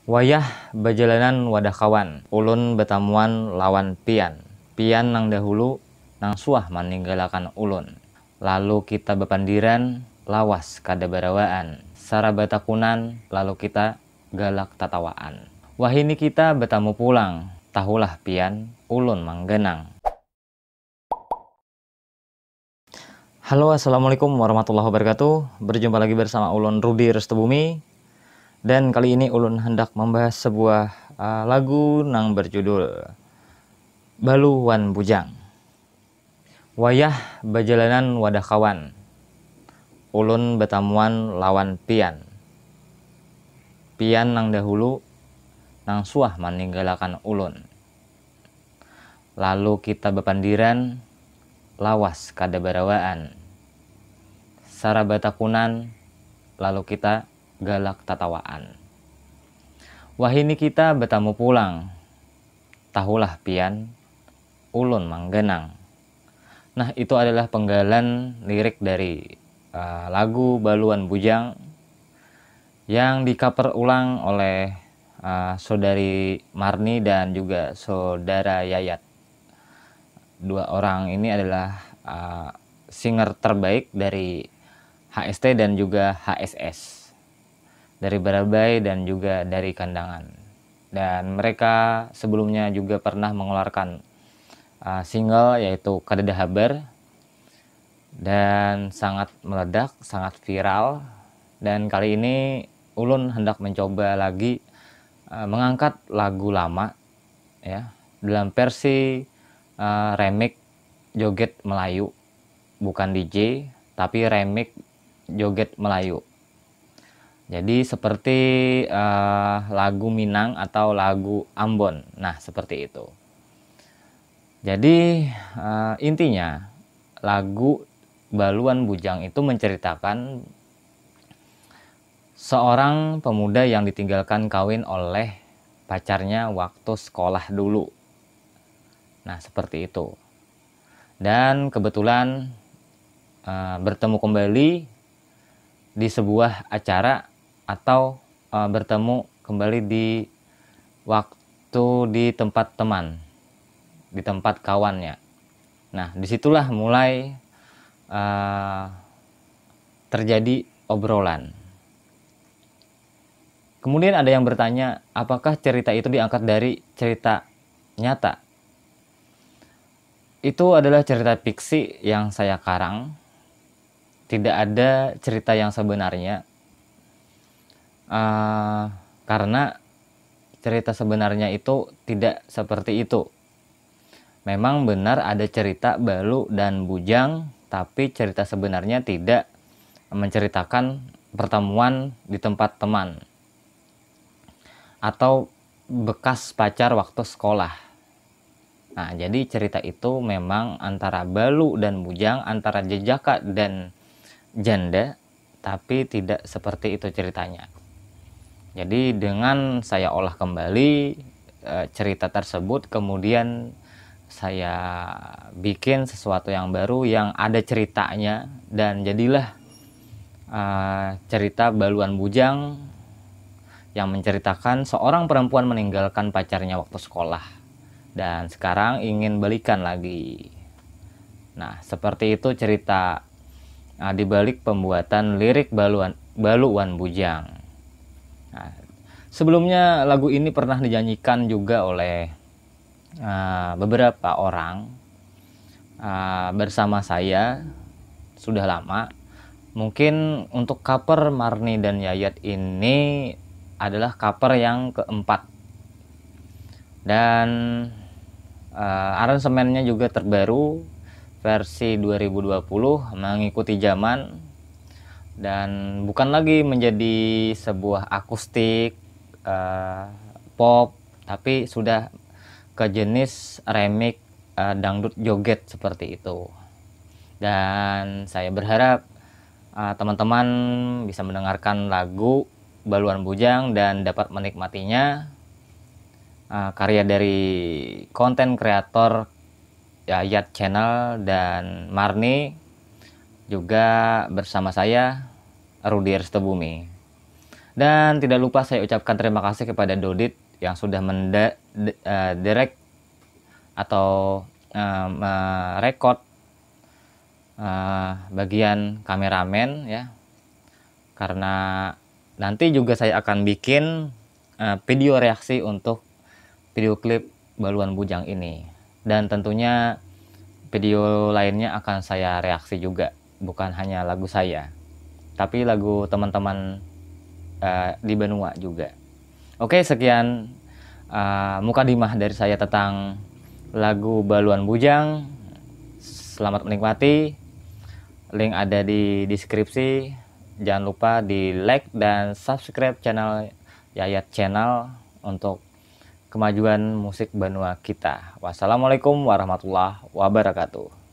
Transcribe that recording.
Wayah bajalanan wadah kawan, ulun betamuan lawan pian. Pian nang dahulu nang suah maninggalakan ulun. Lalu kita bepandiran, lawas kada barawaan. Sara batakunan, lalu kita galak tatawaan. Wahini kita betamu pulang, tahulah pian, ulun manggenang. Halo, assalamualaikum warahmatullahi wabarakatuh. Berjumpa lagi bersama ulun Rudi Restubumi. Dan kali ini ulun hendak membahas sebuah lagu nang berjudul Balu Wan Bujang. Wayah bajalanan wadah kawan, ulun betamuan lawan pian. Pian nang dahulu nang suah maninggalakan ulun. Lalu kita bepandiran, lawas kada barawaan. Sara batakunan, lalu kita galak tatawaan. Wahini kita betamu pulang, tahulah pian, ulun manggenang. Nah, itu adalah penggalan lirik dari lagu Balu Wan Bujang yang di-cover ulang oleh saudari Marni dan juga saudara Yayat. Dua orang ini adalah singer terbaik dari HST dan juga HSS, dari Barabai dan juga dari Kandangan. Dan mereka sebelumnya juga pernah mengeluarkan single yaitu Kadada Habar, dan sangat meledak, sangat viral. Dan kali ini ulun hendak mencoba lagi mengangkat lagu lama ya dalam versi remix joget Melayu, bukan DJ tapi remix joget Melayu. Jadi seperti lagu Minang atau lagu Ambon. Nah, seperti itu. Jadi intinya lagu Balu Wan Bujang itu menceritakan seorang pemuda yang ditinggalkan kawin oleh pacarnya waktu sekolah dulu. Nah, seperti itu. Dan kebetulan bertemu kembali di sebuah acara atau bertemu kembali di waktu di tempat teman, di tempat kawannya. Nah, disitulah mulai terjadi obrolan. Kemudian ada yang bertanya, apakah cerita itu diangkat dari cerita nyata? Itu adalah cerita fiksi yang saya karang. Tidak ada cerita yang sebenarnya. Karena cerita sebenarnya itu tidak seperti itu. Memang benar ada cerita Balu dan Bujang, tapi cerita sebenarnya tidak menceritakan pertemuan di tempat teman atau bekas pacar waktu sekolah. Nah, jadi cerita itu memang antara Balu dan Bujang, antara jejaka dan janda, tapi tidak seperti itu ceritanya. Jadi dengan saya olah kembali cerita tersebut, kemudian saya bikin sesuatu yang baru yang ada ceritanya, dan jadilah cerita Balu Wan Bujang yang menceritakan seorang perempuan meninggalkan pacarnya waktu sekolah dan sekarang ingin balikan lagi. Nah, seperti itu cerita dibalik pembuatan lirik Balu Wan Bujang. Nah, sebelumnya lagu ini pernah dinyanyikan juga oleh beberapa orang bersama saya sudah lama. Mungkin untuk cover Marni dan Yayat ini adalah cover yang keempat, dan aransemennya juga terbaru versi 2020 mengikuti zaman, dan bukan lagi menjadi sebuah akustik pop, tapi sudah ke jenis remix dangdut joget seperti itu. Dan saya berharap teman-teman bisa mendengarkan lagu Balu Wan Bujang dan dapat menikmatinya, karya dari konten kreator Yayat Channel dan Marni, juga bersama saya Rudi Restubumi. Dan tidak lupa saya ucapkan terima kasih kepada Dodit yang sudah direct atau merekod bagian kameramen ya, karena nanti juga saya akan bikin video reaksi untuk video klip Baluan Bujang ini, dan tentunya video lainnya akan saya reaksi juga, bukan hanya lagu saya tapi lagu teman-teman di benua juga. Oke, sekian mukadimah dari saya tentang lagu Baluan Bujang. Selamat menikmati. Link ada di deskripsi. Jangan lupa di like dan subscribe channel Yayat Channel untuk kemajuan musik benua kita. Wassalamualaikum warahmatullahi wabarakatuh.